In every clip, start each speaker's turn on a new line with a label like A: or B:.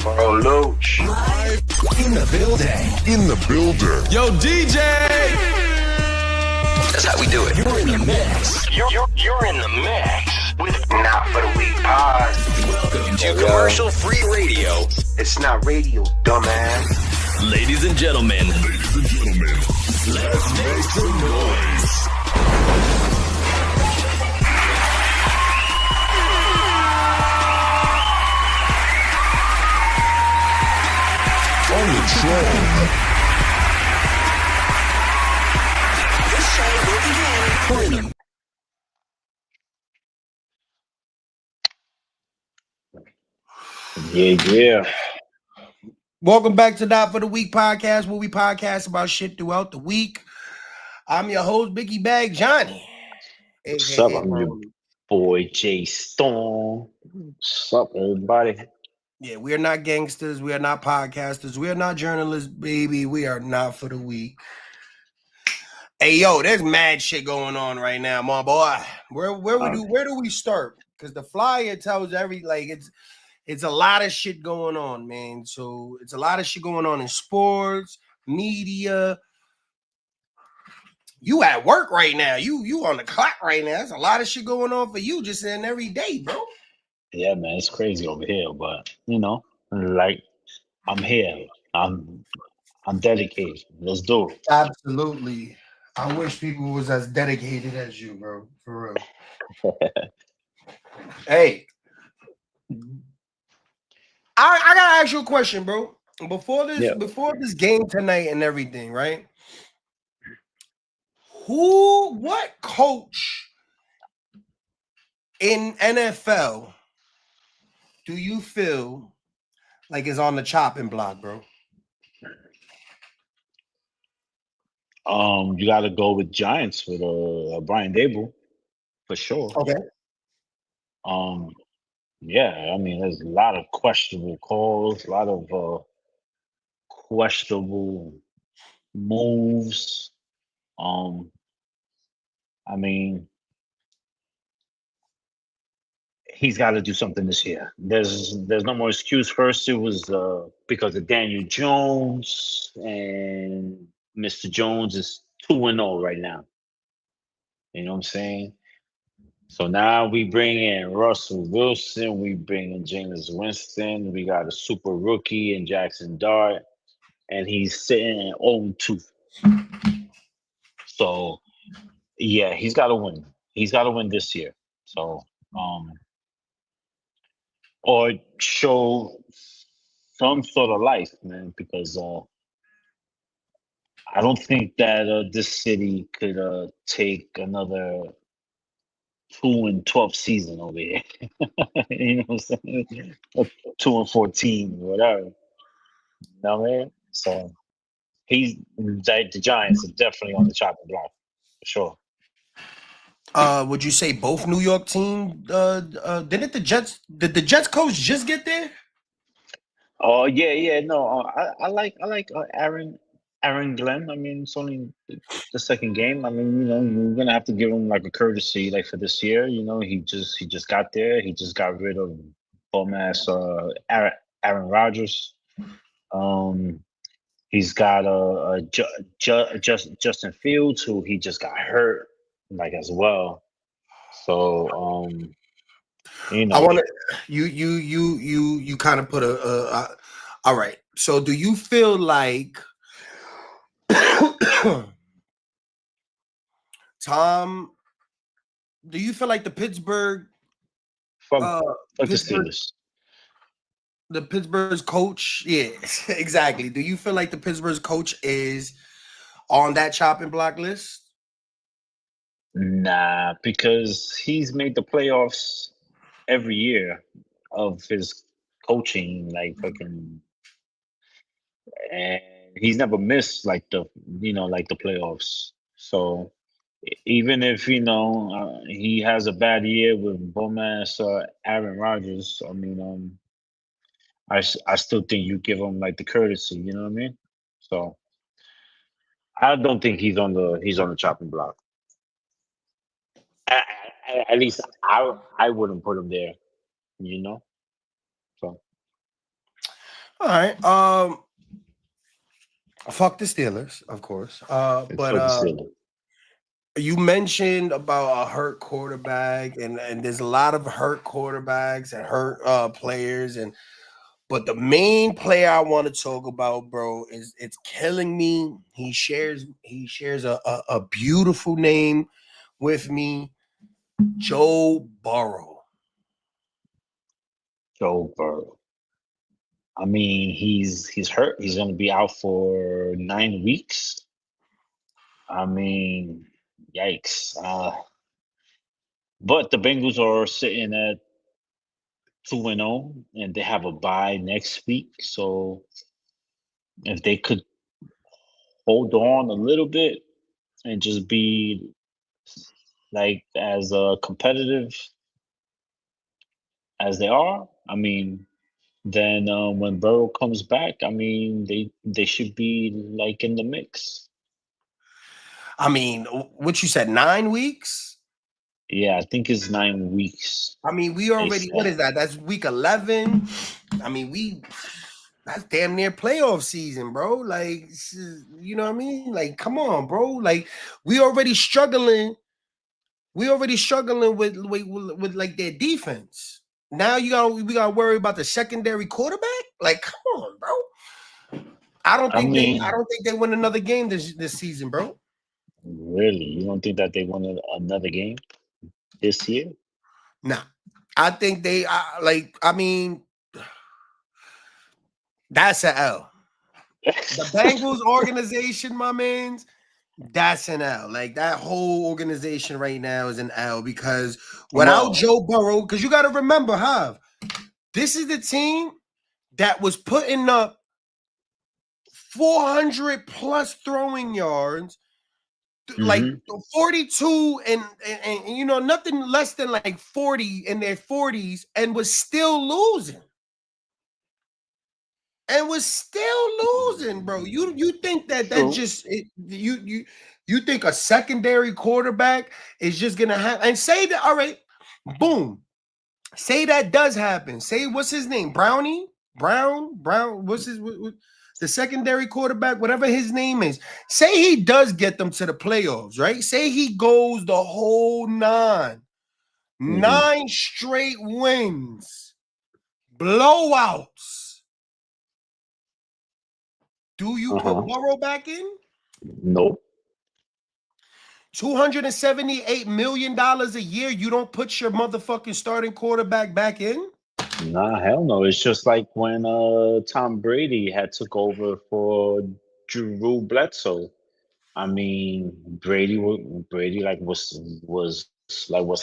A: Bro, Loach.
B: Live in the building.
C: In the building.
B: Yo, DJ!
A: That's how we do it.
B: You're in the mix.
A: You're in the mix with Not For The Weak Pod.
B: Welcome
A: To commercial-free radio. It's not radio, dumbass.
B: Ladies and gentlemen.
C: Let's make some noise. On the train.
B: This show will begin.
D: Yeah.
E: Welcome back to Not For The Week podcast, where we podcast about shit throughout the week. I'm your host, Biggie Bag Johnny.
D: What's up? I'm your boy Jay Storm. What's up, everybody?
E: Yeah, we are not gangsters. We are not podcasters. We are not journalists, baby. We are Not For The Week. Hey, yo, there's mad shit going on right now, my boy. Where do we start? Because the flyer tells it's a lot of shit going on, man. So it's a lot of shit going on in sports, media. You at work right now. You on the clock right now. There's a lot of shit going on for you just in every day, bro.
D: Yeah, man, it's crazy over here, but like I'm here. I'm dedicated. Let's do it.
E: Absolutely. I wish people was as dedicated as you, bro. For real. Hey. I gotta ask you a question, bro. Before this game tonight and everything, right? What coach in NFL do you feel like is on the chopping block, bro?
D: You got to go with Giants with Brian Dable for sure.
E: Okay.
D: Yeah, I mean, there's a lot of questionable calls, a lot of questionable moves. I mean, he's got to do something this year. There's no more excuse. First, it was because of Daniel Jones, and Mr. Jones is 2-0 right now. You know what I'm saying? So now we bring in Russell Wilson, we bring in Jameis Winston, we got a super rookie in Jackson Dart, and he's sitting at 0-2. So yeah, he's got to win. He's got to win this year. So or show some sort of life, man, because I don't think that this city could take another 2-12 season over here. You know what I'm saying? 2-14, whatever. You know what I mean? So the Giants are definitely on the chopping block for sure.
E: Would you say both New York team? Did the Jets coach just get there?
D: Oh yeah. No, I like Aaron Glenn. I mean, it's only the second game. I mean, you're gonna have to give him like a courtesy, like for this year. He just got there. He just got rid of bum ass Aaron Rodgers. He's got Justin Fields, who he just got hurt like as well. So
E: I want to you kind of put all right. So do you feel like Tom? Do you feel like the Pittsburgh the Pittsburgh's coach? Yeah, exactly. Do you feel like the Pittsburgh's coach is on that chopping block list?
D: Nah, because he's made the playoffs every year of his coaching, like fucking, and he's never missed like the playoffs. So even if he has a bad year with bum ass Aaron Rodgers, I mean, I still think you give him like the courtesy. You know what I mean? So I don't think he's on the chopping block. At least I wouldn't put him there. So
E: All right. Fuck the Steelers, of course. But
D: For the Steelers.
E: you mentioned about a hurt quarterback, and there's a lot of hurt quarterbacks and hurt players, and but the main player I want to talk about, bro, is it's killing me. He shares a beautiful name with me, Joe Burrow.
D: Joe Burrow. I mean, he's hurt. He's going to be out for 9 weeks. I mean, yikes. But the Bengals are sitting at 2-0, and they have a bye next week. So if they could hold on a little bit and just be like as competitive as they are, I mean, then when Burrow comes back, I mean, they should be like in the mix.
E: I mean, what you said, 9 weeks?
D: Yeah, I think it's 9 weeks.
E: I mean, we already, what is that? That's week 11. I mean, that's damn near playoff season, bro. Like, you know what I mean? Like, come on, bro. Like, we already struggling. We already struggling with like their defense. Now we gotta worry about the secondary quarterback. Like, come on, bro. I don't think they win another game this season, bro.
D: Really? You don't think that they won another game this year?
E: Nah, I think they I mean, that's an L. The Bengals organization, my mans, that's an L. Like that whole organization right now is an L because without Joe Burrow, because you got to remember, Hav, this is the team that was putting up 400 plus throwing yards, like 42 and you know nothing less than like 40 in their 40s, and was still losing. And was still losing, bro. You think that just you think a secondary quarterback is just gonna happen? And say that, all right, boom. Say that does happen. Say what's his name? Brown. What's the secondary quarterback? Whatever his name is. Say he does get them to the playoffs, right? Say he goes the whole 9 straight wins, blowouts. Do you put Burrow back in?
D: Nope.
E: $278 million a year. You don't put your motherfucking starting quarterback back in?
D: Nah, hell no. It's just like when Tom Brady had took over for Drew Bledsoe. I mean, Brady like was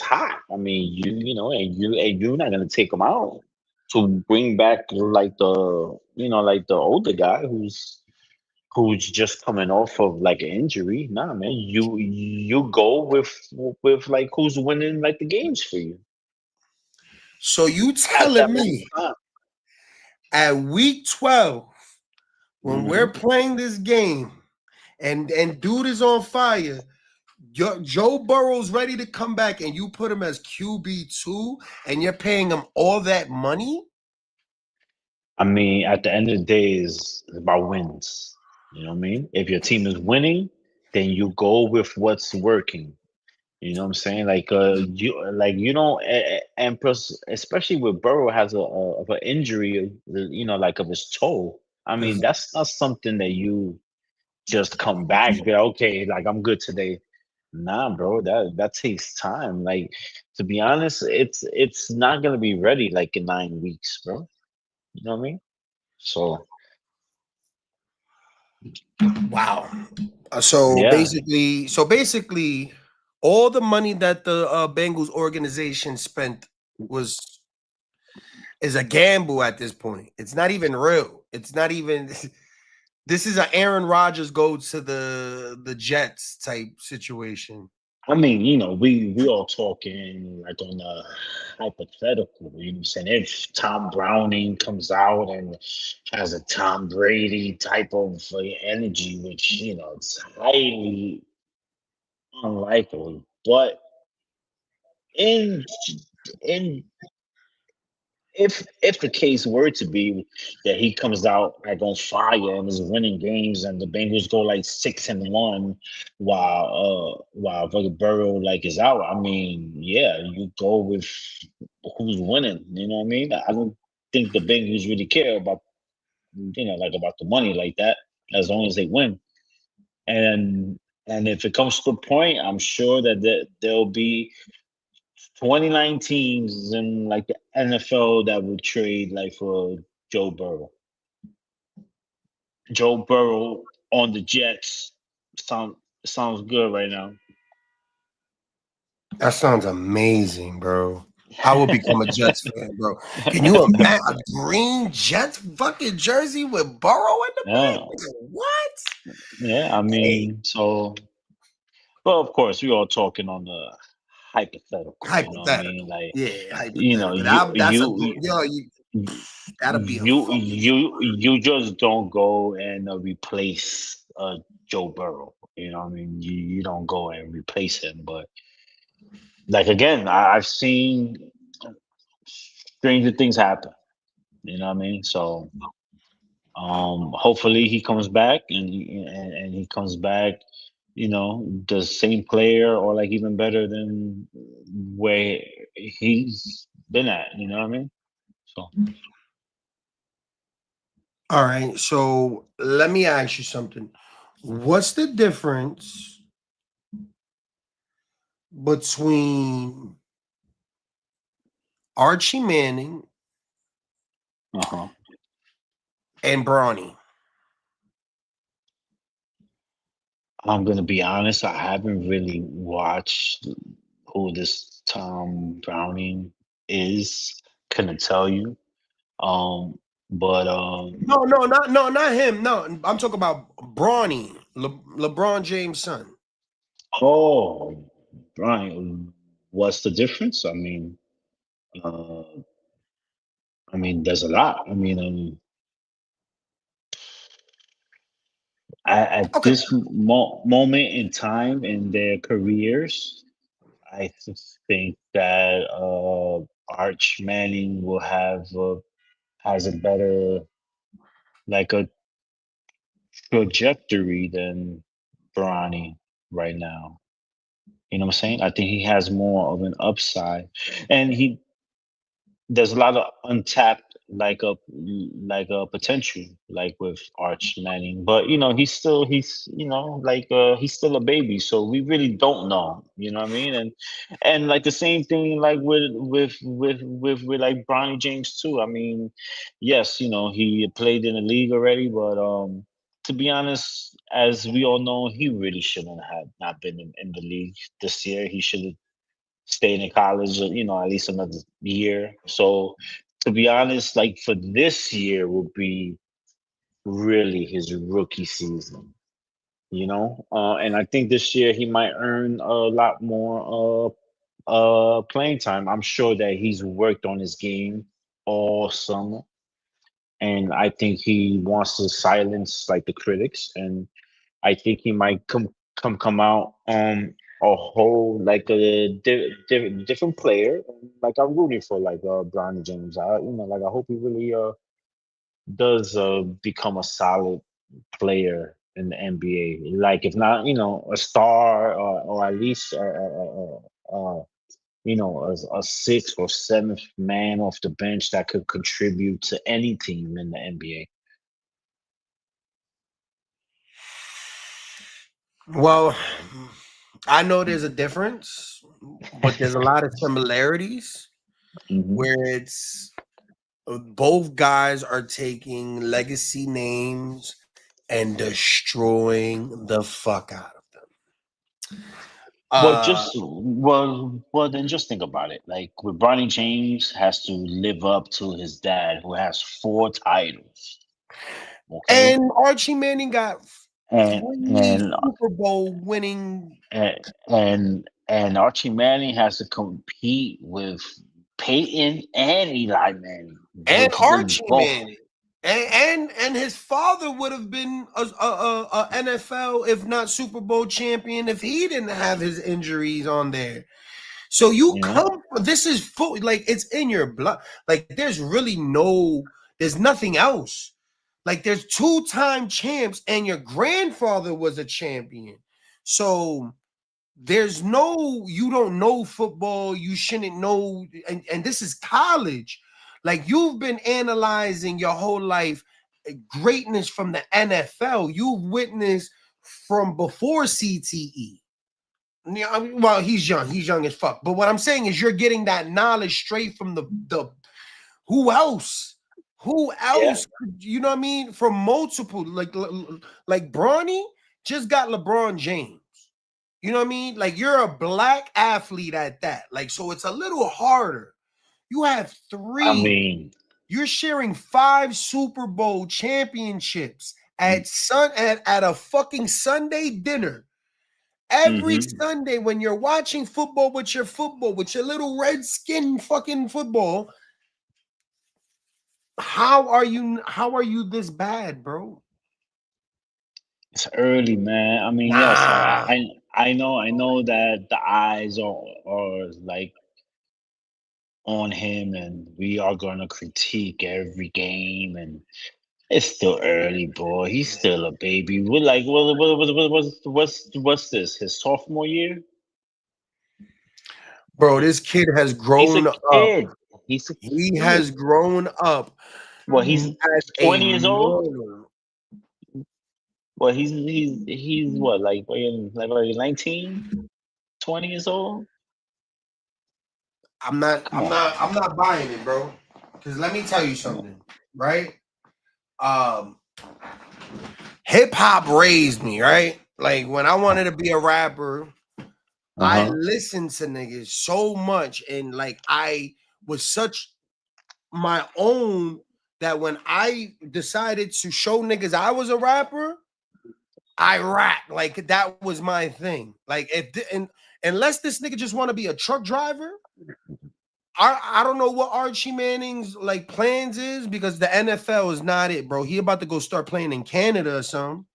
D: hot. I mean, you're not gonna take him out to bring back like the older guy who's just coming off of like an injury. Nah, man, you go with like who's winning like the games for you.
E: So you telling me at week 12, when we're playing this game and dude is on fire, Joe Burrow's ready to come back and you put him as QB2 and you're paying him all that money?
D: I mean, at the end of the day, it's about wins. You know what I mean? If your team is winning, then you go with what's working. You know what I'm saying? Like and plus, especially with Burrow has of an injury, like of his toe. I mean, that's not something that you just come back and be like, okay, like I'm good today. Nah, bro, that takes time. Like, to be honest, it's not gonna be ready like in 9 weeks, bro. You know what I mean? So
E: wow. So basically, all the money that the Bengals organization spent is a gamble at this point. It's not even real. It's not even. This is an Aaron Rodgers go to the Jets type situation.
D: I mean, we all talking like on a hypothetical. You know what I'm saying? If Tom Browning comes out and has a Tom Brady type of energy, which it's highly unlikely, but in if the case were to be that he comes out like on fire and is winning games and the Bengals go like 6-1 while fucking Burrow like is out, I mean, yeah, you go with who's winning. You know what I mean? I don't think the Bengals really care about like about the money like that as long as they win. And if it comes to the point, I'm sure that there'll be 29 teams in like the NFL that would trade like for Joe Burrow. Joe Burrow on the Jets sounds good right now.
E: That sounds amazing, bro. I will become a Jets fan, bro. Can you imagine a green Jets fucking jersey with Burrow in the back? What?
D: Yeah, I mean, so. Well, of course, we're all talking on the hypothetical. You know what I mean? Like,
E: that'll be
D: you just don't go and replace Joe Burrow. You know what I mean? You don't go and replace him. But like again, I've seen stranger things happen. You know what I mean? So hopefully he comes back and he comes back, the same player or like even better than where he's been at. You know what I mean? So.
E: All right. So let me ask you something. What's the difference between Archie Manning and Bronny?
D: I'm gonna be honest, I haven't really watched who this Tom Browning is. Couldn't tell you. But
E: no, not him. No, I'm talking about Bronny, LeBron James' son.
D: Oh, Brian, what's the difference? I mean, there's a lot. I mean, at this moment in time in their careers, I think that Arch Manning will has a better like a trajectory than Bronny right now. You know what I'm saying? I think he has more of an upside, and there's a lot of untapped like a potential like with Arch Manning, but he's still he's still a baby, so we really don't know. You know what I mean? And like the same thing like with like Bronny James too. I mean, yes, he played in the league already, but to be honest, as we all know, he really shouldn't have not been in the league this year. He should have stayed in college, at least another year. So to be honest, like for this year will be really his rookie season, and I think this year he might earn a lot more playing time. I'm sure that he's worked on his game all summer, and I think he wants to silence like the critics, and I think he might come out a whole like a different player. Like I'm rooting for like Bronny James. I hope he really does become a solid player in the NBA. Like if not, a star or at least a sixth or seventh man off the bench that could contribute to any team in the NBA.
E: Well, I know there's a difference, but there's a lot of similarities where it's both guys are taking legacy names and destroying the fuck out of them.
D: Then just think about it. Like with Bronny James has to live up to his dad, who has 4 titles.
E: Okay? And Archie Manning got
D: and
E: Super Bowl winning,
D: and Archie Manning has to compete with Peyton and Eli Manning
E: and Archie Manning, and his father would have been a NFL, if not Super Bowl champion, if he didn't have his injuries on there. So you
D: You know?
E: come. This is food. Like it's in your blood. Like there's really no. There's nothing else. Like there's 2-time champs, and your grandfather was a champion. So there's no. You don't know football. You shouldn't know. And this is college. Like you've been analyzing your whole life greatness from the NFL. You've witnessed from before CTE. Yeah, I mean, well, he's young. He's young as fuck. But what I'm saying is, you're getting that knowledge straight from the. Who else? Who else? You know what I mean? From multiple, like Bronny just got LeBron James. You know what I mean? Like you're a black athlete at that. Like so, it's a little harder. You have 3.
D: I mean,
E: You're sharing 5 Super Bowl championships at a fucking Sunday dinner. Every Sunday when you're watching football with your little red skin fucking football, how are you this bad, bro?
D: it's early, man. I mean, yes, I know that the eyes are like on him, and we are gonna critique every game, and it's still early, boy. He's still a baby. We're like, what's this? His sophomore year?
E: Bro, this kid has
D: He's
E: grown
D: a
E: up.
D: kid. He's a
E: He
D: kid.
E: has grown up.
D: Well, he's
E: as
D: 20
E: a
D: years old.
E: normal.
D: Well, he's what, like 19, 20 years old?
E: I'm not buying it, bro. Because let me tell you something, right? Hip hop raised me, right? Like when I wanted to be a rapper, I listened to niggas so much, and like I was such my own that when I decided to show niggas I was a rapper, I rap. Like that was my thing. Like unless this nigga just want to be a truck driver, I don't know what Archie Manning's like plans is, because the NFL is not it, bro. He about to go start playing in Canada or something.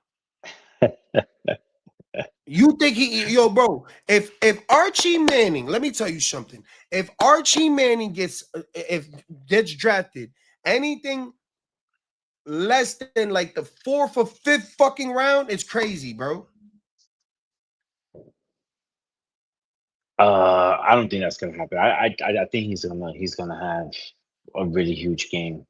E: You think bro, if Archie Manning, let me tell you something. If Archie Manning gets drafted, anything less than like the 4th or 5th fucking round, it's crazy, bro.
D: I don't think that's gonna happen. I think he's gonna have a really huge game,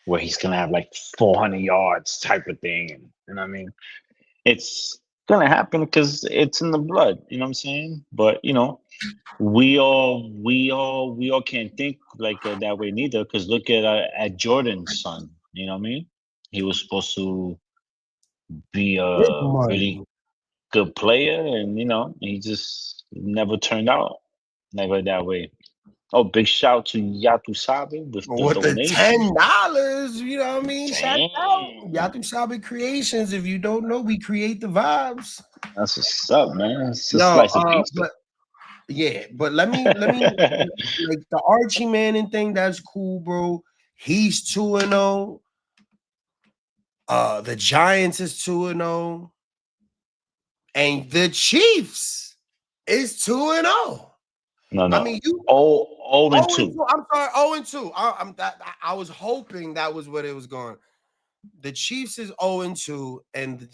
D: where he's gonna have like 400 yards type of thing, and you know what I mean. It's gonna happen because it's in the blood. You know what I'm saying? But you know, we all can't think like that way neither. Because look at Jordan's son. You know what I mean? He was supposed to be a really good player, and you know, he just never turned out never that way. Oh, big shout to Yatu Sabe with the donation.
E: $10, you know what I mean? Shout out
D: Damn.
E: Yatu Sabe Creations. If you don't know, we create the vibes.
D: That's what's up, man. It's a slice of pizza.
E: But let me like the Archie Manning thing, that's cool, bro. He's 2-0. The Giants is 2-0. And the Chiefs is 2-0.
D: No.
E: I mean, you
D: 0-2.
E: I'm sorry, 0-2. I was hoping that was what it was going. The Chiefs is 0-2, and the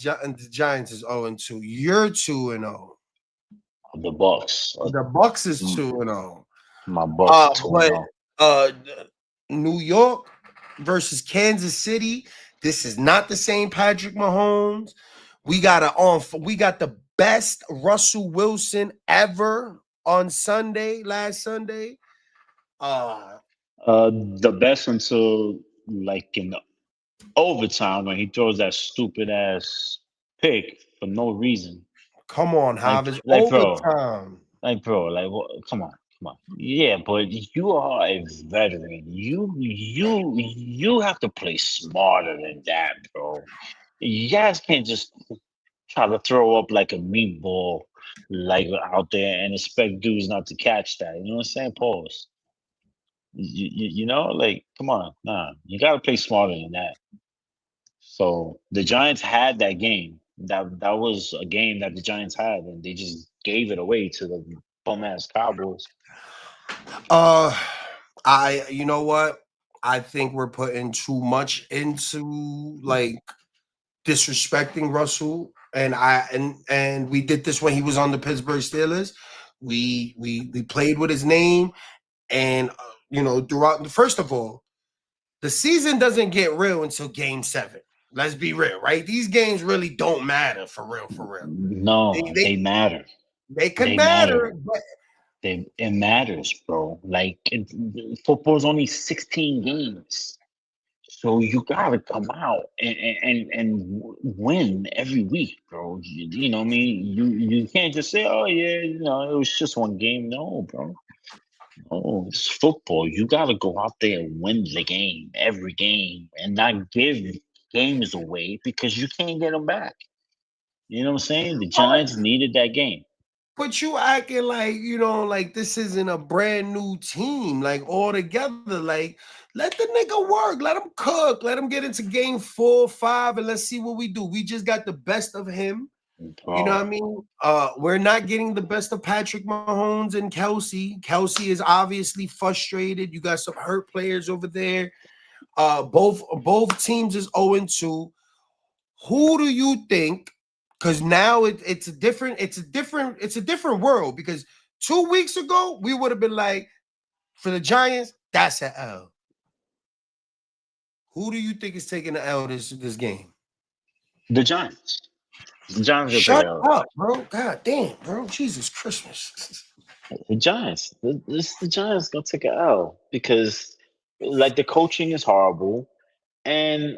E: Giants is 0-2. You're 2-0.
D: The Bucks.
E: The Bucks is 2-0.
D: My Bucks 2-0.
E: But New York versus Kansas City. This is not the same Patrick Mahomes. We got the best Russell Wilson ever on last Sunday.
D: The best until like in the overtime when he throws that stupid ass pick for no reason.
E: Come on, Javis.
D: Like,
E: Overtime.
D: Bro, come on. Yeah, but you are a veteran. You have to play smarter than that, bro. You guys can't just try to throw up like a meatball like out there and expect dudes not to catch that. You know what I'm saying? Pause. You know, like, come on, nah. You gotta play smarter than that. So the Giants had that game. That was a game that the Giants had, and they just gave it away to the Bum ass Cowboys.
E: You know what? I think we're putting too much into like disrespecting Russell, and we did this when he was on the Pittsburgh Steelers. We played with his name, and throughout. First of all, the season doesn't get real until Game 7. Let's be real, right? These games really don't matter for real.
D: No, they matter.
E: They can matter, but
D: it matters, bro. Like football's only 16 games, so you gotta come out and win every week, bro. You know what I mean? You can't just say, oh yeah, it was just one game. No, bro. Oh, it's football. You got to go out there and win the game, every game, and not give games away because you can't get them back. You know what I'm saying? The Giants needed that game.
E: But you acting like, like this isn't a brand new team, like all together. Like, let the nigga work. Let him cook. Let him get into game 4, 5, and let's see what we do. We just got the best of him.
D: Bro.
E: You know what I mean? We're not getting the best of Patrick Mahomes and Kelsey. Kelsey is obviously frustrated. You got some hurt players over there. Both teams is 0-2. Who do you think? Because now it's a different world. Because 2 weeks ago we would have been like, for the Giants, that's an L. Who do you think is taking the L this game?
D: The Giants. The Giants.
E: Shut up, bro. God damn, bro. Jesus Christmas.
D: The Giants. The Giants gonna take an L because, like, the coaching is horrible, and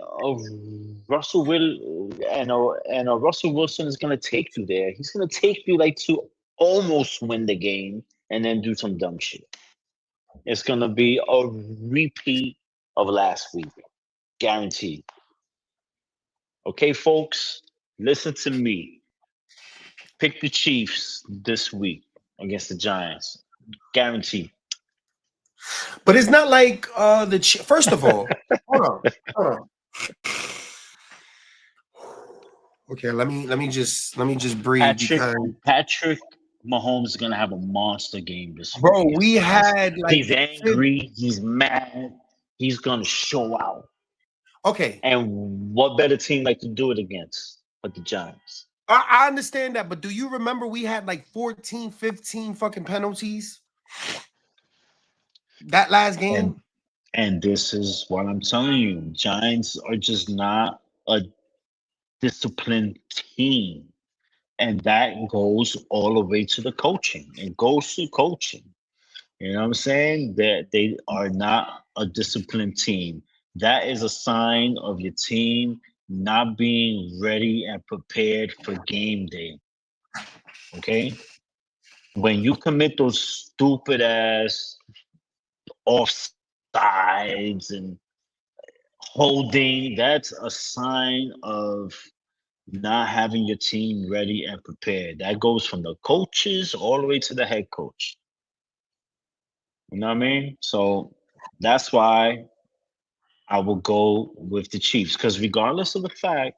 D: Russell Wilson is gonna take you there. He's gonna take you like to almost win the game and then do some dumb shit. It's gonna be a repeat of last week, guaranteed. Okay, folks. Listen to me. Pick the Chiefs this week against the Giants. Guaranteed.
E: But it's not like first of all, hold on. Okay, let me just breathe.
D: Patrick Mahomes is gonna have a monster game this week.
E: Bro, we had like
D: he's angry, he's mad, he's gonna show out.
E: Okay.
D: And what better team like to do it against but the Giants?
E: I understand that, but do you remember we had like 14, 15 fucking penalties that last game?
D: And this is what I'm telling you. Giants are just not a disciplined team. And that goes all the way to the coaching. It goes to coaching. You know what I'm saying? That they are not a disciplined team. That is a sign of your team not being ready and prepared for game day. Okay? When you commit those stupid ass offsides and holding, that's a sign of not having your team ready and prepared. That goes from the coaches all the way to the head coach. You know what I mean? So that's why I will go with the Chiefs, because regardless of the fact,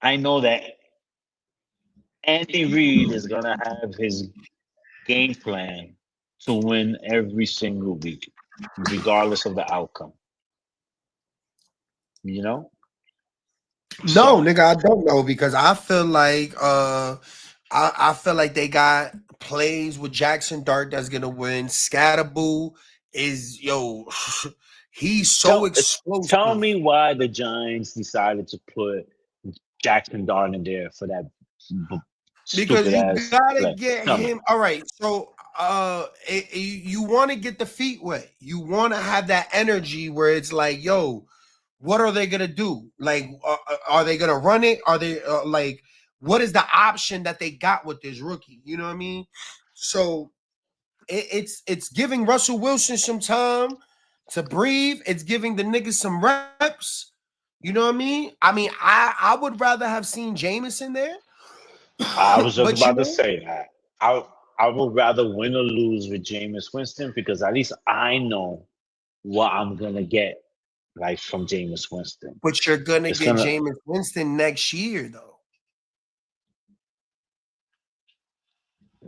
D: I know that Andy Reid is going to have his game plan to win every single week, regardless of the outcome. You know?
E: No, nigga, I don't know, because I feel like I feel like they got plays with Jackson Dart that's gonna win. Scatterboo is he's so explosive.
D: Tell me why the Giants decided to put Jackson Dart in there for that.
E: Because you gotta get him. All right, so you want to get the feet wet. You want to have that energy where it's like, yo, what are they gonna do? Like, are they gonna run it? Are they like, what is the option that they got with this rookie? You know what I mean? So it's giving Russell Wilson some time to breathe. It's giving the niggas some reps. You know what I mean? I would rather have seen Jameson there.
D: I was just about to say that. I would rather win or lose with Jameis Winston, because at least I know what I'm gonna get, like, from Jameis Winston.
E: But you're gonna get Jameis Winston next year, though.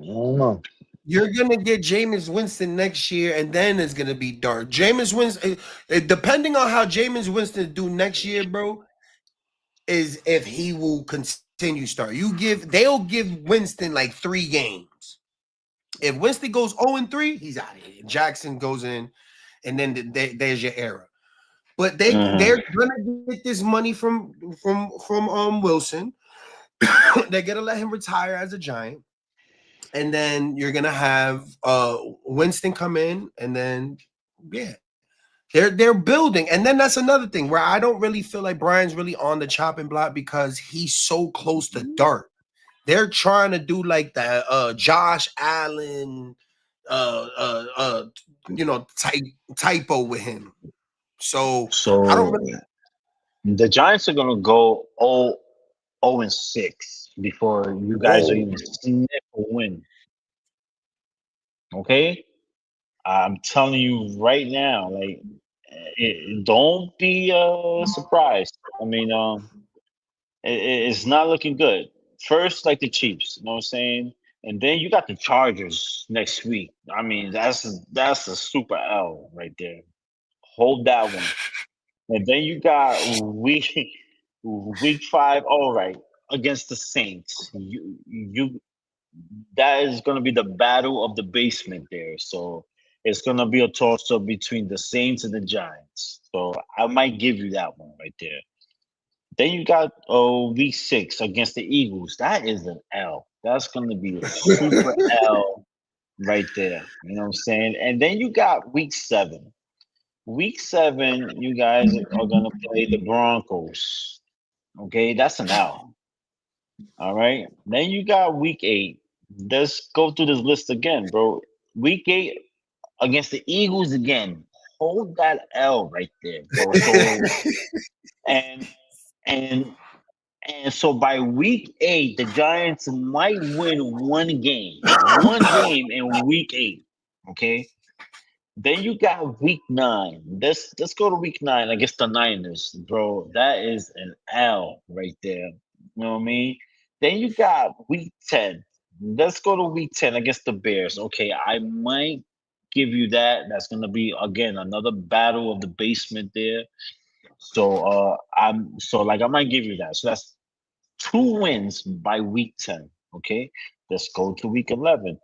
D: I don't know.
E: You're gonna get Jameis Winston next year, and then it's gonna be dark. Jameis Winston, depending on how Jameis Winston do next year, bro, is if he will continue start. They'll give Winston like 3 games. If Winston goes 0-3, he's out of here. Jackson goes in, and then there's your era. But they're gonna get this money from Wilson. They're gonna let him retire as a Giant. And then you're gonna have Winston come in, and then they're building. And then that's another thing where I don't really feel like Brian's really on the chopping block because he's so close to Dart. They're trying to do like the Josh Allen typo with him. So I don't really.
D: The Giants are gonna go 0-6 before you guys are even sniff a win. Okay, I'm telling you right now, like, don't be surprised. I mean, it's not looking good. First, like the Chiefs, you know what I'm saying, and then you got the Chargers next week. I mean, that's a super L right there. Hold that one, and then you got week 5. All right, against the Saints. You that is going to be the battle of the basement there. So it's going to be a toss-up between the Saints and the Giants. So I might give you that one right there. Then you got week 6 against the Eagles. That is an L. That's going to be a super L right there. You know what I'm saying? And then you got week 7. Week 7, you guys are going to play the Broncos. Okay, that's an L. All right. Then you got week 8. Let's go through this list again, bro. Week 8 against the Eagles again. Hold that L right there, bro. So, and so by week 8, the Giants might win one game in week 8. Okay. Then you got week 9. Let's go to week 9 against the Niners, bro. That is an L right there. You know what I mean? Then you got week 10. Let's go to week 10 against the Bears. Okay, I might give you that. That's gonna be again another battle of the basement there. So I might give you that. So that's 2 wins by week 10. Okay, let's go to week 11.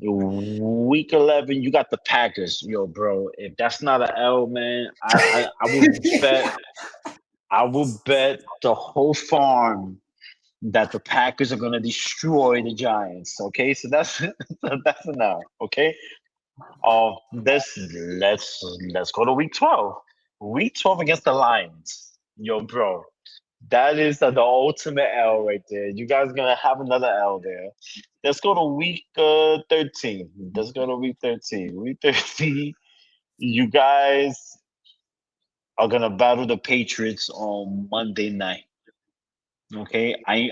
D: Week 11, you got the Packers. Yo, bro, if that's not an L, man, I will bet the whole farm that the Packers are gonna destroy the Giants. Okay, so that's that's an L. Okay, let's go to week 12. Week 12 against the Lions. Yo, bro, that is the ultimate L right there. You guys are gonna have another L there. Let's go to week 13. Let's go to week 13. Week 13, you guys are gonna battle the Patriots on Monday night. Okay, I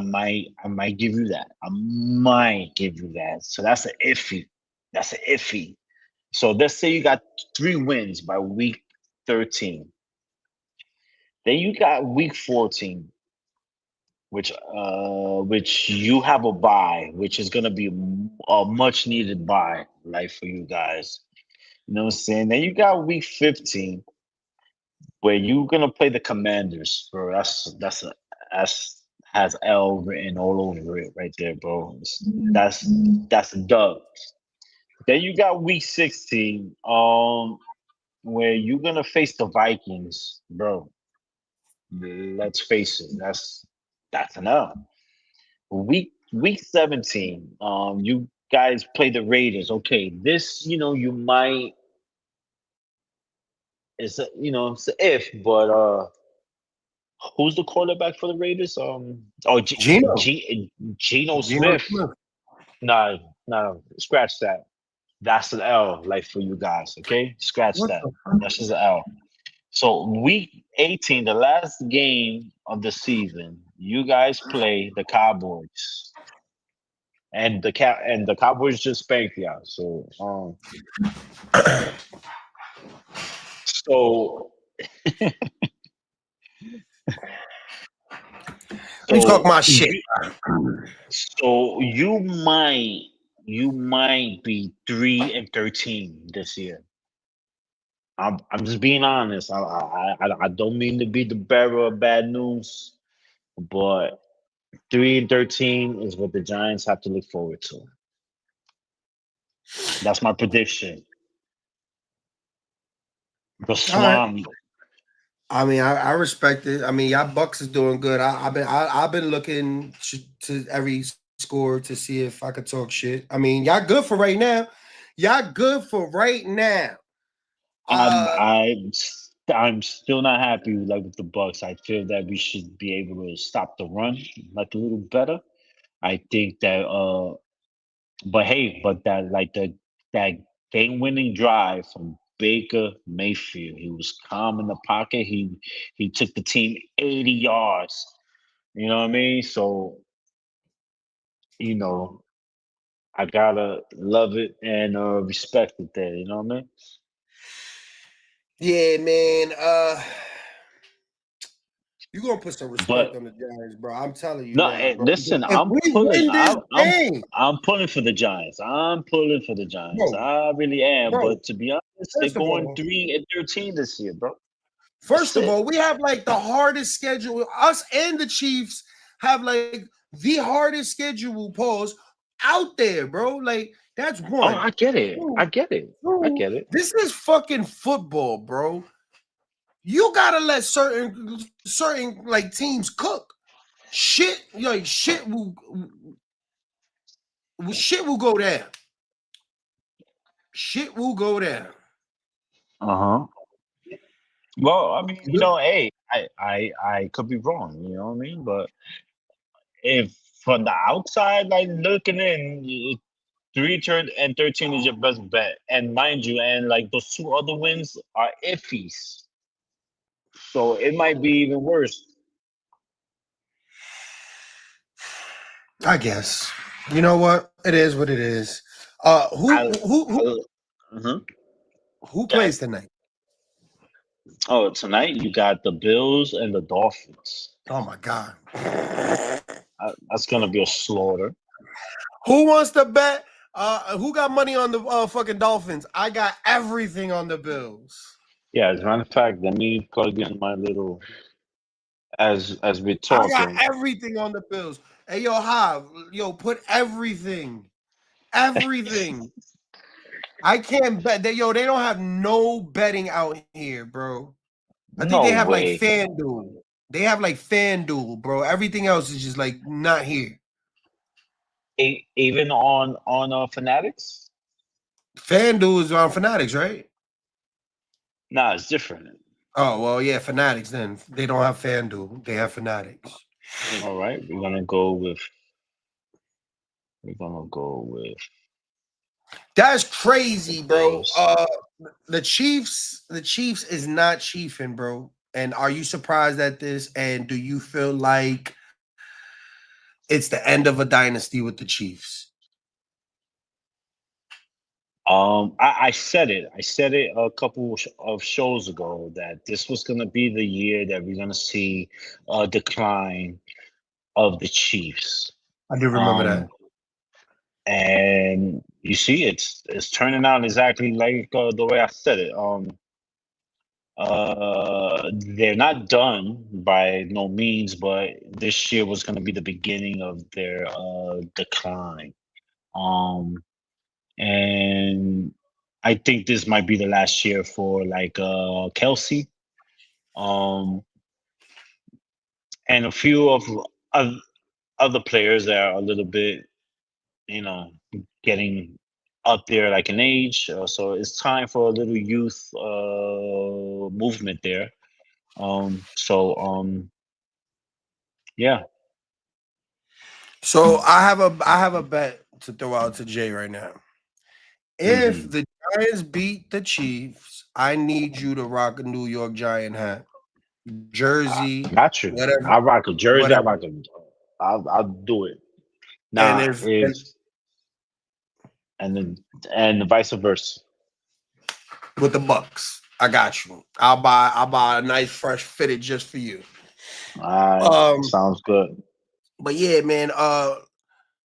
D: might give you that. I might give you that. So that's an iffy. That's an iffy. So let's say you got 3 wins by week 13. Then you got week 14, which you have a bye, which is gonna be a much needed bye, like for you guys. You know what I'm saying? Then you got week 15, where you're gonna play the Commanders, bro. That's has L written all over it right there, bro. That's a dub. Then you got week 16, where you're gonna face the Vikings, bro. Let's face it, that's an L. Week 17, you guys play the Raiders. Okay, this you might. It's an if, but who's the quarterback for the Raiders? Geno Smith. No, scratch that. That's an L, like for you guys. Okay, scratch that. That's just an L. So week 18, the last game of the season, you guys play the Cowboys, and the Cowboys just spanked y'all. So So,
E: you talk my shit.
D: So you might you might be 3-13 this year. I'm just being honest. I don't mean to be the bearer of bad news, but 3-13 is what the Giants have to look forward to. That's my prediction. The Swamp.
E: I mean, I respect it. I mean, y'all Bucks is doing good. I've been looking to every score to see if I could talk shit. I mean, y'all good for right now. Y'all good for right now.
D: I'm still not happy with the Bucks. I feel that we should be able to stop the run like a little better. I think that that game winning drive from Baker Mayfield. He was calm in the pocket. He took the team 80 yards. You know what I mean? So, I gotta love it and respect it there. You know what I mean?
E: Yeah, man. You gonna put some respect
D: But
E: on the Giants, bro. I'm telling you
D: no,
E: that, bro.
D: listen,
E: If we win this game,
D: I'm pulling for the Giants. I'm pulling for the Giants.
E: bro,
D: I really am.
E: bro,
D: But to be honest, they're
E: first of
D: going
E: all,
D: 3-13 this year, bro.
E: First
D: That's
E: of
D: it.
E: all, we have like the hardest schedule. Us and the Chiefs have like the hardest schedule pause out there, bro. Like that's
D: Oh,
E: one.
D: I get it. I get it. I get it.
E: This is fucking football, bro. You gotta let certain like teams cook. Shit will go down. Shit will go down.
D: Uh-huh. Well, I mean, hey, I could be wrong, you know what I mean? But if from the outside, like looking in, 3-13 is your best bet. And mind you, and like those two other wins are iffies. So it might be even worse.
E: I guess. You know what? It is what it is. Who plays tonight?
D: Oh, tonight you got the Bills and the Dolphins.
E: Oh my god.
D: That's gonna be a slaughter.
E: Who wants to bet? Who got money on the fucking Dolphins? I got everything on the Bills.
D: Yeah, as a matter of fact, let me plug in my little as we're
E: I
D: talking.
E: got everything on the Bills. Hey, yo, Hav, put everything. Everything. I can't bet. They don't have no betting out here, bro. I think they have like FanDuel. They have like FanDuel, bro. Everything else is just like not here.
D: Even on Fanatics?
E: FanDuel is on Fanatics, right?
D: Nah, it's different.
E: Oh, well, yeah, Fanatics then. They don't have FanDuel. They have Fanatics.
D: All right, we're gonna go with
E: That's crazy, bro. The Chiefs is not chiefing, bro. And are you surprised at this? And do you feel like it's the end of a dynasty with the Chiefs?
D: I said it. I said it a couple of shows ago that this was going to be the year that we're going to see a decline of the Chiefs.
E: I do remember that.
D: And you see, it's turning out exactly like the way I said it. They're not done by no means, but this year was going to be the beginning of their decline. And I think this might be the last year for like Kelsey, and a few of other players that are a little bit, getting up there like in age. So it's time for a little youth movement there. Yeah.
E: So I have a bet to throw out to Jay right now. If the Giants beat the Chiefs, I need you to rock a New York Giant hat, jersey.
D: Got you.
E: Whatever.
D: I rock a jersey.
E: Whatever.
D: I rock a. I'll do it. Now, and the vice versa
E: with the Bucks. I got you. I'll buy a nice fresh fitted just for you.
D: Sounds good.
E: But yeah, man.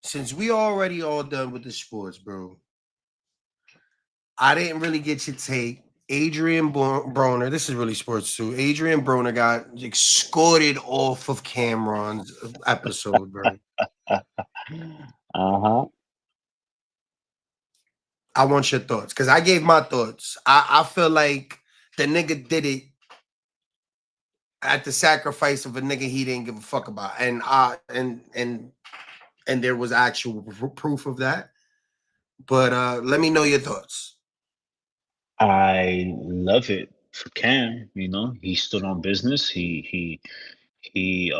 E: since we already all done with the sports, bro, I didn't really get your take. Adrian Broner, this is really sports too. Adrian Broner got escorted off of Cameron's episode, bro.
D: Uh-huh.
E: I want your thoughts because I gave my thoughts. I feel like the nigga did it at the sacrifice of a nigga he didn't give a fuck about, and there was actual proof of that. But let me know your thoughts.
D: I love it for Cam. He stood on business. He did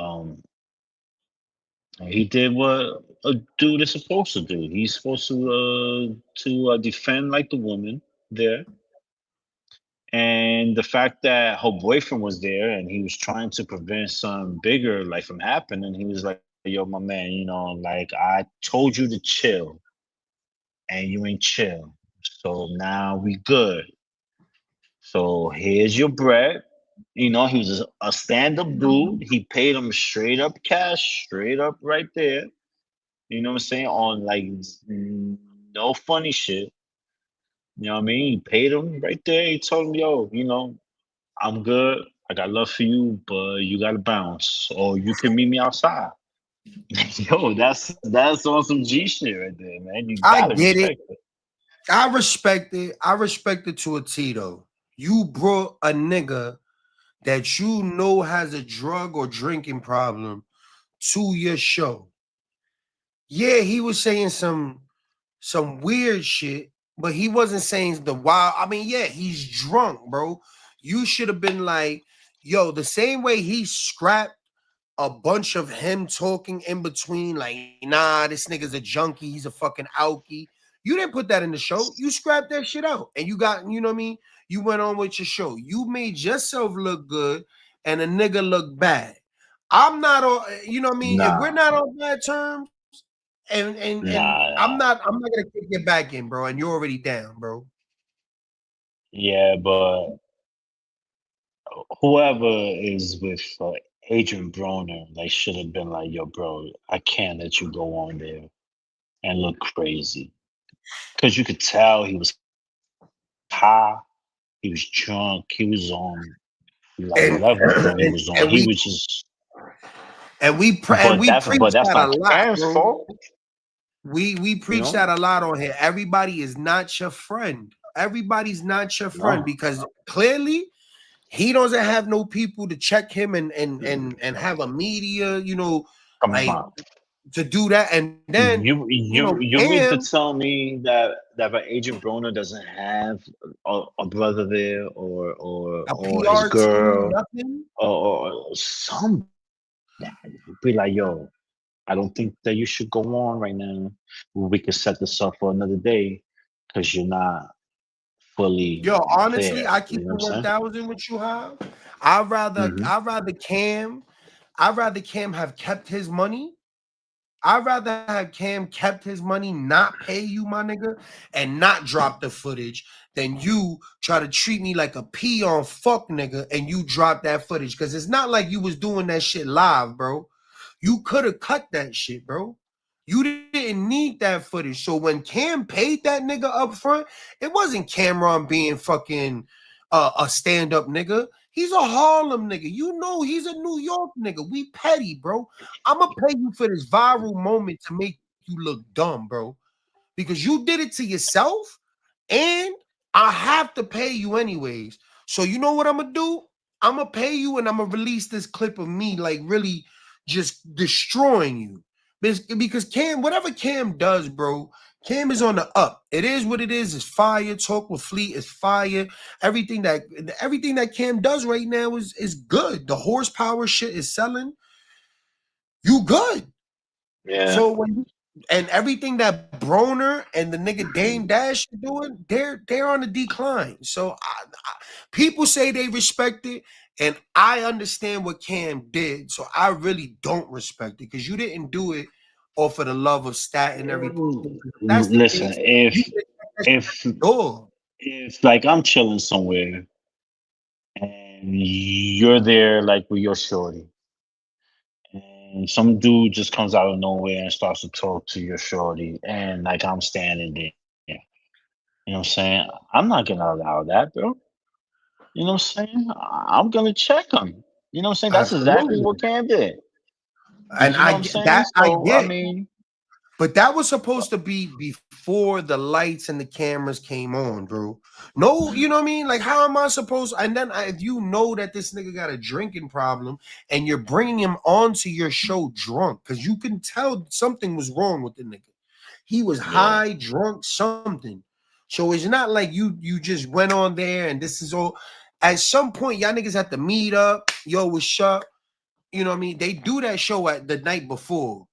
D: what a dude is supposed to do. He's supposed to defend like the woman there. And the fact that her boyfriend was there and he was trying to prevent something bigger like from happening, he was like, "Yo, my man, like I told you to chill, and you ain't chill. So now we good. So here's your bread." He was a stand-up dude. He paid him straight up cash, straight up right there. You know what I'm saying? On like no funny shit. You know what I mean? He paid him right there. He told him, "Yo, I'm good. I got love for you, but you gotta bounce, or you can meet me outside." Yo, that's on some G shit right there, man. You
E: I
D: gotta
E: get it.
D: respect it.
E: I respect it. I respect it to a T though. You brought a nigga that you know has a drug or drinking problem to your show. Yeah, he was saying some weird shit, but he wasn't saying the wild. I mean, yeah, he's drunk, bro. You should have been like, yo, the same way he scrapped a bunch of him talking in between, like, nah, this nigga's a junkie, he's a fucking alkie. You didn't put that in the show. You scrapped that shit out. And you got, you know what I mean? You went on with your show. You made yourself look good and a nigga look bad. I'm not on, you know what I mean? If we're not on bad terms, and I'm not gonna kick you back in, bro. And you're already down, bro.
D: Yeah, but whoever is with Adrian Broner, like, should have been like, "Yo, bro, I can't let you go on there and look crazy," because you could tell he was high, he was drunk, he was on like levels when he was on. He was just.
E: And we preach that a lot, bro.
D: Fault.
E: We preach that a lot on here. Everybody is not your friend. Everybody's not your friend because clearly he doesn't have no people to check him and have a media, to do that. And then
D: you mean to tell me that Agent Broner doesn't have a brother there or his girl or some be like, "Yo, I don't think that you should go on right now. We could set this up for another day because you're not fully."
E: Yo, honestly,
D: there,
E: I keep it 1,000 with you, How. I'd rather Cam have kept his money. I'd rather have Cam kept his money, not pay you, my nigga, and not drop the footage than you try to treat me like a peon fuck nigga and you drop that footage. Because it's not like you was doing that shit live, bro. You could have cut that shit, bro. You didn't need that footage. So when Cam paid that nigga up front, it wasn't Cameron being fucking a stand-up nigga. He's a Harlem nigga. You know he's a New York nigga. We petty, bro. I'm going to pay you for this viral moment to make you look dumb, bro. Because you did it to yourself, and I have to pay you anyways. So you know what I'm going to do? I'm going to pay you, and I'm going to release this clip of me, like, really just destroying you. Because Cam, whatever Cam does, bro, Cam is on the up. It is what it is. It's fire. Talk with Fleet is fire. Everything that Cam does right now is good. The horsepower shit is selling. You good.
D: Yeah.
E: So and everything that Broner and the nigga Dame Dash are doing, they're on the decline. So people say they respect it, and I understand what Cam did. So I really don't respect it because you didn't do it off of the love of stat and everything.
D: Listen, if like I'm chilling somewhere and you're there like with your shorty, and and some dude just comes out of nowhere and starts to talk to your shorty, and like I'm standing there. You know what I'm saying? I'm not gonna allow that, bro. You know what I'm saying? I'm gonna check him. You know what I'm saying? That's exactly
E: Absolutely.
D: what Cam did.
E: And
D: You know
E: I
D: what I'm
E: get
D: saying?
E: that. I
D: So I
E: get.
D: mean,
E: But that was supposed to be before the lights and the cameras came on, bro. No, you know what I mean? Like, how am I supposed? And then if you know that this nigga got a drinking problem and you're bringing him onto your show drunk, because you can tell something was wrong with the nigga. He was
D: yeah.
E: high, drunk, something. So it's not like you just went on there and this is all. At some point, y'all niggas have to meet up. Yo, what's up? You know what I mean? They do that show at the night before.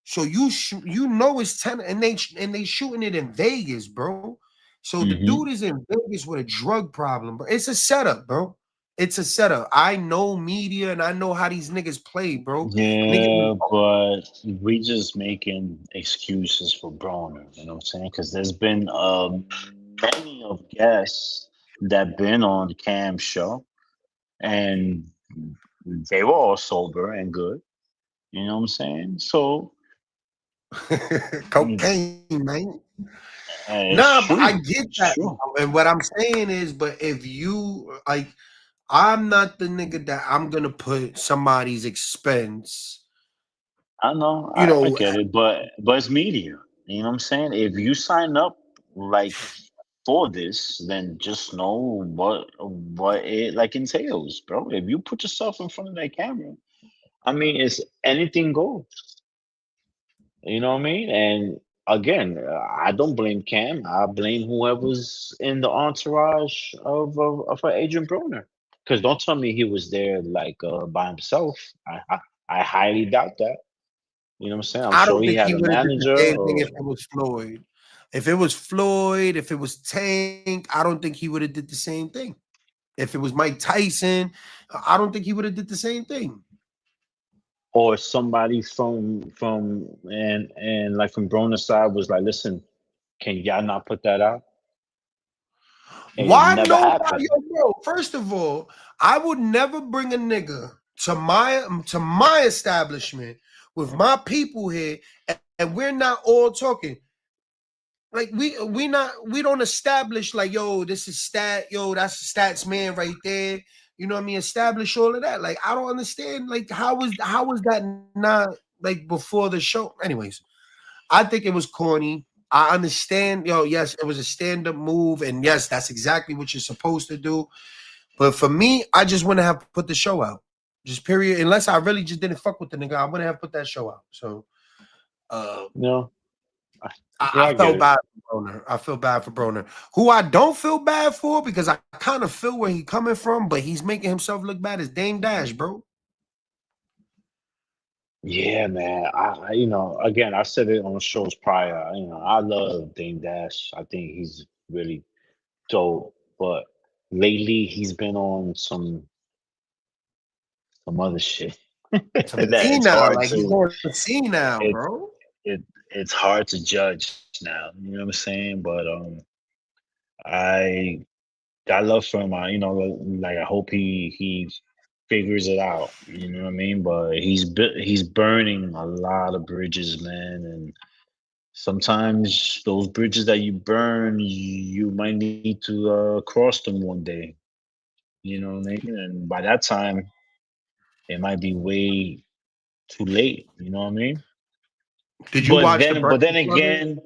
E: So you know it's 10 and they shooting it in Vegas, bro. So the
D: hmm
E: dude is in Vegas with a drug problem, bro. It's a setup, bro. It's a setup. I know media and I know how these niggas play, bro. Niggas,
D: Yeah, but we just making excuses for Broner. You know what I'm saying? Because there's been many of guests that been on Cam's show, and they were all sober and good. You know what I'm saying? So mm,
E: cocaine, man.
D: it's
E: Nah, but I
D: true.
E: get
D: It's
E: that.
D: true.
E: And what I'm saying is, but if you like, I'm not the nigga that I'm gonna put somebody's expense,
D: I know,
E: you
D: I
E: know.
D: get it, but it's media. You know what I'm saying? If you sign up like for this, then just know what it like entails, bro. If you put yourself in front of that camera, I mean, it's anything goes. You know what I mean? And again, I don't blame Cam. I blame whoever's in the entourage of Adrian Broner. Because don't tell me he was there like by himself. I highly doubt that. You know what I'm saying? I'm
E: I
D: sure
E: don't
D: he
E: think
D: had
E: he
D: a
E: would have did the
D: manager
E: same thing
D: or
E: if it was Floyd. If it was Floyd, if it was Tank, I don't think he would have did the same thing. If it was Mike Tyson, I don't think he would have did the same thing.
D: somebody from and like from Broner's side was like, listen, can y'all not put that out? And it
E: Why
D: never
E: nobody,
D: happened.
E: yo, bro? First of all, I would never bring a nigga to my establishment with my people here, and we're not all talking. Like we don't establish like, yo, this is stat, yo, that's a stats man right there. You know what I mean? Establish all of that. Like, I don't understand. Like, how was that not like before the show? Anyways, I think it was corny. I understand, yo, yes, it was a stand-up move, and yes, that's exactly what you're supposed to do. But for me, I just wouldn't have put the show out. Just period. Unless I really just didn't fuck with the nigga, I wouldn't have put that show out. So
D: You know? Yeah,
E: I
D: I get
E: felt
D: it.
E: bad for Broner. I feel bad for Broner, who I don't feel bad for because I kind of feel where he's coming from, but he's making himself look bad as Dame Dash, bro.
D: Yeah, man. You know, again, I said it on shows prior. You know, I love Dame Dash. I think he's really dope. But lately, he's been on some other shit
E: Some
D: that it's
E: senile,
D: hard
E: like he's
D: to
E: going senile,
D: it
E: bro.
D: it's hard to judge now. You know what I'm saying? But I got love for him. You know, like I hope he figures it out. You know what I mean? But he's burning a lot of bridges, man, and sometimes those bridges that you burn, you might need to cross them one day. You know what I mean? And by that time, it might be way too late. You know what I mean?
E: Did you watch the
D: But then
E: Breakfast Club?
D: again,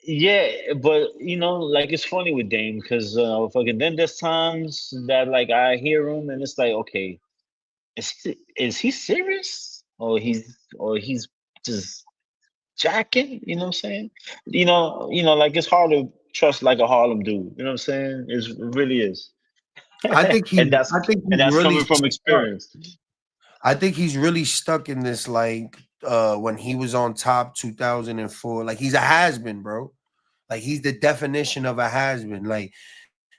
D: yeah. But you know, like it's funny with Dame because fucking then there's times that like I hear him and it's like, okay, is he serious or he's just jacking? You know what I'm saying? Like it's hard to trust like a Harlem dude. You know what I'm saying? It really is.
E: I think
D: and
E: I think he's
D: that's
E: really
D: coming from
E: stuck.
D: experience.
E: I think he's really stuck in this like when he was on top 2004. Like he's a has-been, bro. Like he's the definition of a has-been. Like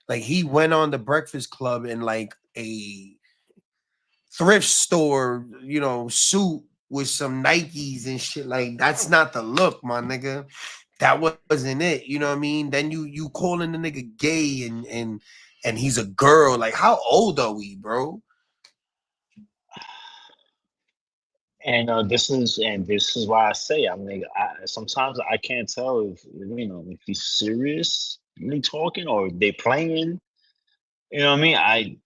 E: he went on the Breakfast Club in like a thrift store, suit with some Nikes and shit. Like that's not the look, my nigga. That wasn't it. You know what I mean? Then you calling the nigga gay and he's a girl. Like how old are we, bro?
D: this is why I say I'm like sometimes I can't tell if he's seriously talking or if they playing. You know what I mean? I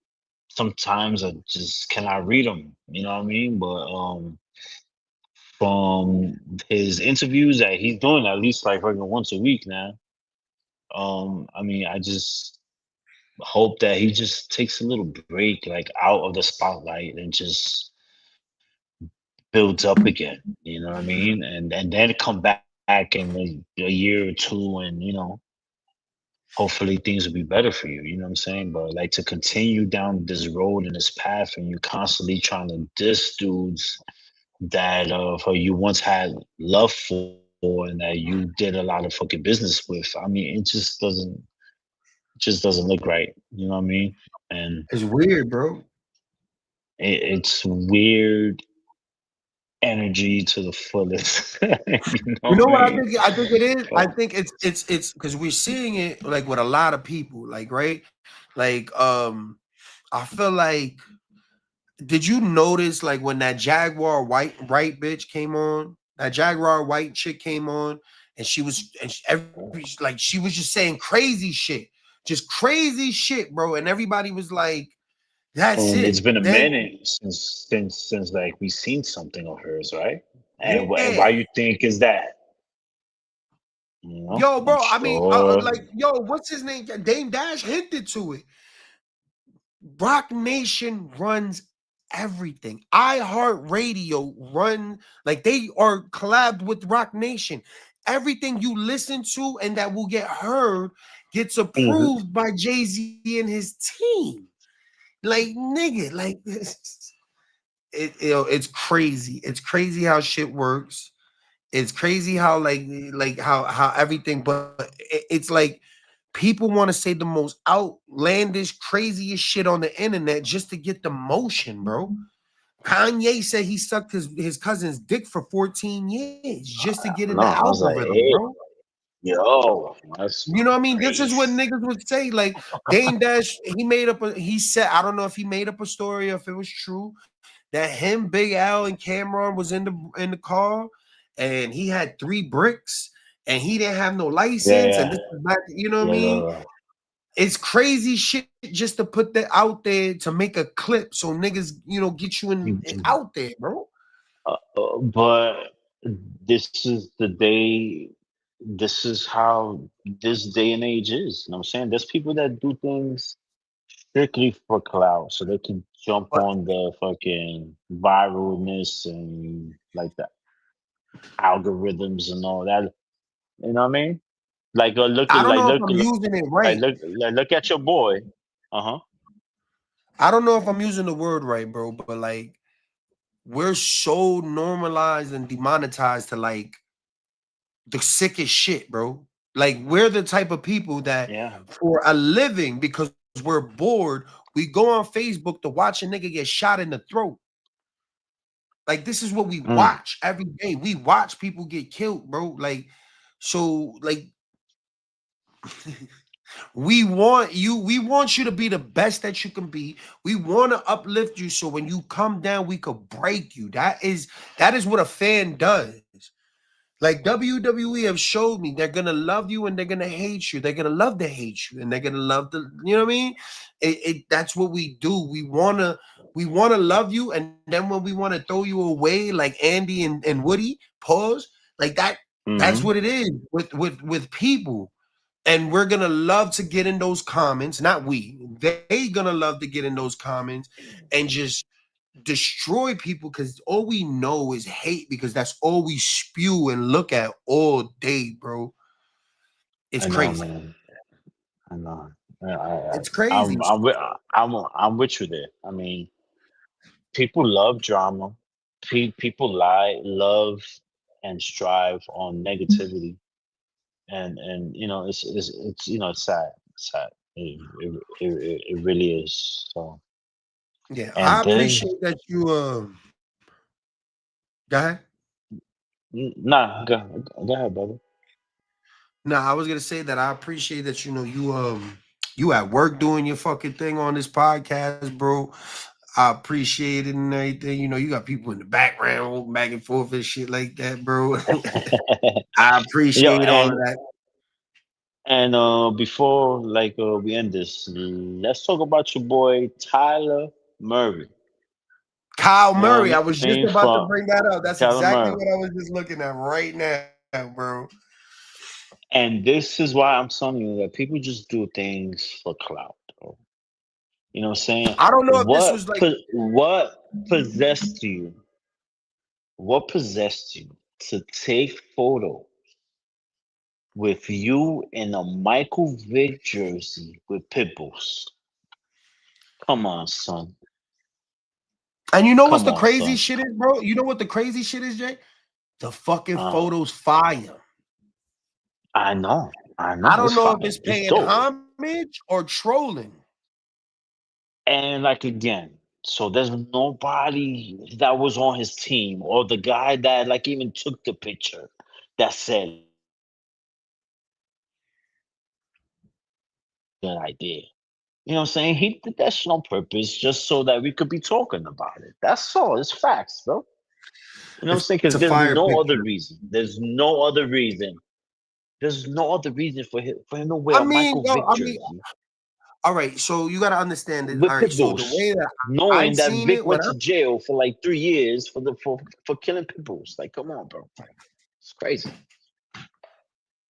D: sometimes I just cannot read him. You know what I mean? But from his interviews that he's doing at least like fucking once a week now. I mean, I just hope that he just takes a little break, like out of the spotlight, and just builds up again. You know what I mean? And then come back in a year or two, and hopefully things will be better for you. You know what I'm saying? But like to continue down this road and this path, and you constantly trying to diss dudes that you once had love for and that you did a lot of fucking business with. I mean, it just doesn't look right. You know what I mean? And
E: It's weird, bro.
D: it's weird energy to the fullest. you know
E: You know what
D: I
E: I
D: mean?
E: think? I think it is. I
D: Fuck.
E: think it's because we're seeing it like with a lot of people, like right, like I feel like. Did you notice like when that Jaguar white bitch came on? That Jaguar white chick came on, and she was she was just saying crazy shit, just crazy shit, bro. And everybody was like, "That's
D: And it's
E: it."
D: been a
E: Then
D: minute since like we seen something of hers, right? And
E: yeah,
D: why you think is that?
E: yo,
D: I'm
E: bro. I mean,
D: sure.
E: like, yo, what's his name? Dame Dash hinted to it. Rock Nation runs everything. iHeartRadio run like they are collabed with Rock Nation. Everything you listen to and that will get heard gets
D: Mhm.
E: approved by Jay-Z and his team. Like nigga, like it's crazy. It's crazy how shit works. It's crazy how like how everything, but it's like people want to say the most outlandish, craziest shit on the internet just to get the motion, bro. Kanye said he sucked his cousin's dick for 14 years just to get in
D: No,
E: the
D: I was like,
E: algorithm,
D: hey,
E: bro.
D: yo, that's
E: You know what I mean? This is what
D: crazy.
E: niggas would say. Like Dame Dash, he said, I don't know if he made up a story or if it was true that him, Big Al, and Cameron was in the car, and he had 3 bricks, and he didn't have no
D: Yeah,
E: license, and
D: yeah,
E: this is back, you know what I
D: yeah.
E: mean? It's crazy shit just to put that out there to make a clip so niggas, get you out there, bro.
D: But this is the day. This is how this day and age is. You know what I'm saying? There's people that do things strictly for clout, so they can jump
E: But
D: on the fucking viralness and like the algorithms and all that. You know what I mean? Like look
E: I
D: at
E: don't know if I'm using it right.
D: look at your boy. Uh-huh.
E: I don't know if I'm using the word right, bro, but like we're so normalized and demonetized to like the sickest shit, bro. Like we're the type of people that
D: Yeah.
E: for a living, because we're bored, we go on Facebook to watch a nigga get shot in the throat. Like this is what we
D: Mm.
E: watch every day. We watch people get killed, bro. Like so like we want you to be the best that you can be. We want to uplift you so when you come down we could break you. That is what a fan does. Like WWE have showed me they're gonna love you and they're gonna hate you. They're gonna love to hate you and they're gonna love to, you know what I mean? That's what we do. We wanna love you, and then when we want to throw you away, like Andy and Woody, pause, like that. That's
D: Mm-hmm.
E: what it is with people. And we're gonna love to get in those comments. Not we. They gonna love to get in those comments and just destroy people because all we know is hate, because that's all we spew and look at all day, bro. It's
D: I know,
E: crazy.
D: man. I know.
E: It's crazy.
D: I'm with you there. I mean, people love drama. People love, and strive on negativity, and it's sad. It's sad. It really is. So,
E: Yeah, I
D: and there's
E: appreciate that you go ahead.
D: nah. Go ahead, brother.
E: No, I was gonna say that I appreciate that you at work doing your fucking thing on this podcast, bro. I appreciate it and everything. You know, you got people in the background walking back and forth and shit like that, bro. I appreciate all of that.
D: And before we end this, let's talk about your boy Tyler Murray.
E: Kyle
D: You know what
E: Murray.
D: I
E: I was just
D: mean?
E: about to
D: From
E: bring that up. That's
D: Kyler
E: exactly
D: Murray.
E: what I was just looking at right now, bro.
D: And this is why I'm telling you that people just do things for clout, bro. You know what I'm saying?
E: I don't know if this was like
D: What possessed you? What possessed you to take photos with you in a Michael Vick jersey with pit bulls? Come on, son.
E: And you know what's
D: Come
E: the
D: on,
E: crazy
D: son.
E: shit is, bro? You know what the crazy shit is, Jay? The fucking
D: Uh,
E: photos fire.
D: I know.
E: I don't
D: It's
E: know
D: fine.
E: if it's
D: It's
E: paying
D: dope.
E: homage or trolling.
D: And again, so there's nobody that was on his team or the guy that even took the picture that said that I did. You know what I'm saying? He did that shit on purpose just so that we could be talking about it. That's all. It's facts, bro. You know what I'm saying?
E: It's
D: Because
E: a
D: there's
E: fire
D: no other
E: picture.
D: reason. There's no other reason. There's no other reason for him to wear
E: I
D: a
E: mean,
D: Michael
E: yo,
D: Vick
E: I mean,
D: jersey
E: all right. So you gotta understand it.
D: with
E: All right.
D: pit
E: So the
D: bulls,
E: way that
D: knowing
E: I've
D: that
E: seen
D: Vic
E: it when
D: went to jail for 3 years for killing pit bulls. Come on, bro. It's crazy.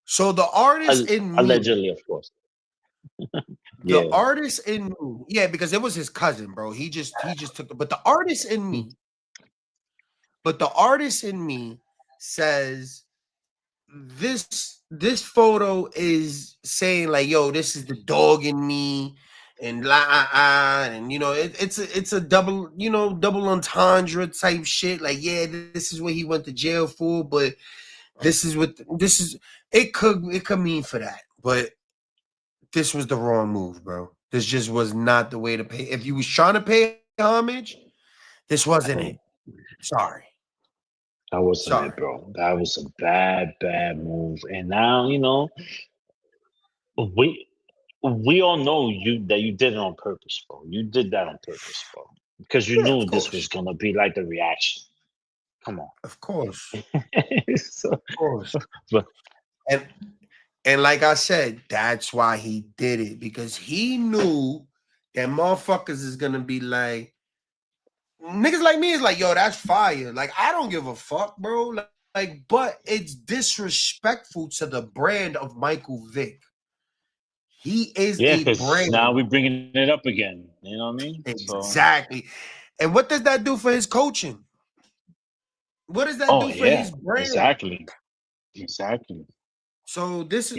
E: so the artist in me,
D: Allegedly, of course.
E: the
D: Yeah.
E: artist in me, yeah, because it was his cousin, bro. He just took it. But the artist in me, says this photo is saying like, yo, this is the dog in me, and and you know, it's a double, double entendre type shit. Like, yeah, this is what he went to jail for, but it could mean for that, but this was the wrong move, bro. This just was not the way to pay. If you was trying to pay homage, this wasn't it. Sorry.
D: That wasn't it, bro. That was a bad move. And now, we all know that you did it on purpose, bro. You did that on purpose, bro. Because you knew this was gonna be the reaction. Come on.
E: Of course.
D: So,
E: Of course.
D: but
E: And like I said, that's why he did it, because he knew that motherfuckers is gonna be like, niggas like me is like, yo, that's fire. Like, I don't give a fuck, bro. But it's disrespectful to the brand of Michael Vick. He is a brand.
D: Now we're bringing it up again. You know what I mean?
E: Exactly. And what does that do for his coaching? What does that do for his brand?
D: Exactly.
E: So this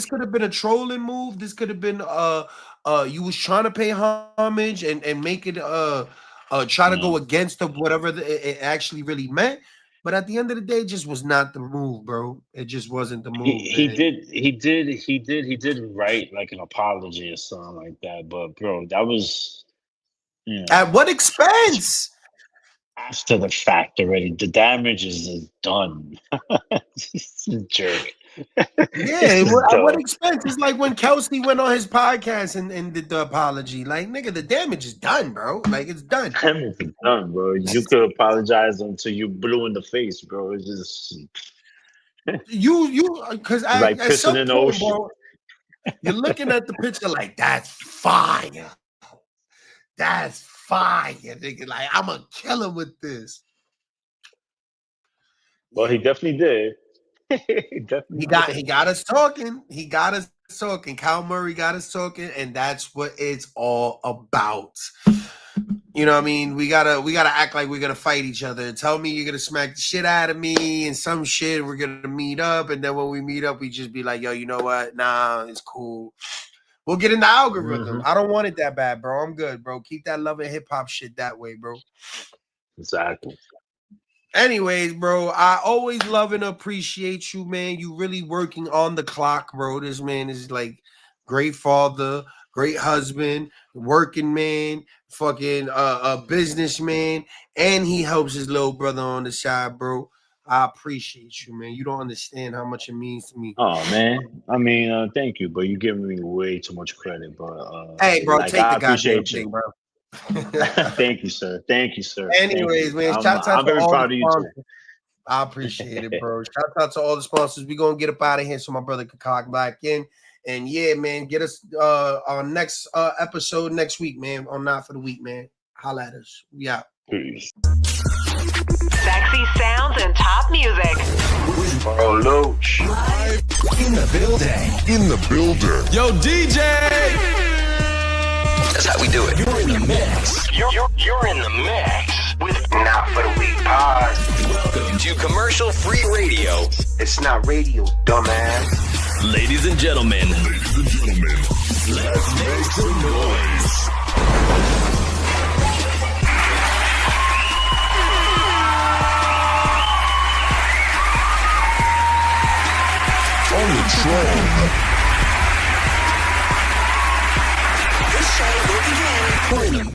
E: could have been a trolling move. This could have been you was trying to pay homage and make it try to go against whatever it actually really meant. But at the end of the day, it just was not the move, bro. It just wasn't the move.
D: He did write an apology or something like that. But bro, that was
E: at what expense?
D: After the fact already. The damage is done. Jerk.
E: Yeah, at what expense? It's like when Kelsey went on his podcast and did the apology. Like, nigga, the damage is done, bro. Like, it's done.
D: Damage is done, bro. You could apologize until you blue in the face, bro. It's just
E: because
D: like pissing in the ocean.
E: Bro, you're looking at the picture like, that's fire. That's fire, nigga. Like, I'm gonna kill him with this.
D: Well, he definitely did.
E: He got us talking. He got us talking. Kyle Murray got us talking, and that's what it's all about. You know what I mean? We gotta act like we're gonna fight each other. Tell me you're gonna smack the shit out of me and some shit. We're gonna meet up, and then when we meet up, we just be like, yo, you know what? Nah, it's cool. We'll get in the algorithm.
D: Mm-hmm.
E: I don't want it that bad, bro. I'm good, bro. Keep that love and hip hop shit that way, bro.
D: Exactly.
E: Anyways, bro, I always love and appreciate you, man. You really working on the clock, bro. This man is like great father, great husband, working man, fucking a businessman, and he helps his little brother on the side, bro. I appreciate you, man. You don't understand how much it means to me.
D: Oh man, I mean, thank you, but you're giving me way too much credit. But
E: hey, bro, take the goddamn thing, bro.
D: Thank you, sir. Thank you, sir. Thank
E: Anyways,
D: you.
E: man, shout out
D: I'm
E: to
D: very
E: all
D: proud
E: the
D: of you too.
E: sponsors. I appreciate it, bro. Shout out to all the sponsors. We're gonna get up out of here so my brother can cock back in. And yeah, man, get us our next episode next week, man, on Not for the Week, man. Holla at us. We out.
D: Peace.
F: Sexy sounds and top music.
A: Bro, Loach.
B: In the building.
C: In the building.
B: Yo, DJ!
A: That's how we do it.
B: You're in the mix.
A: You're in the mix with Not for the Week pod.
B: Welcome to commercial-free radio.
A: It's not radio, dumbass.
B: Ladies and gentlemen,
C: Let's make some noise. On the Tron.
F: This show will begin.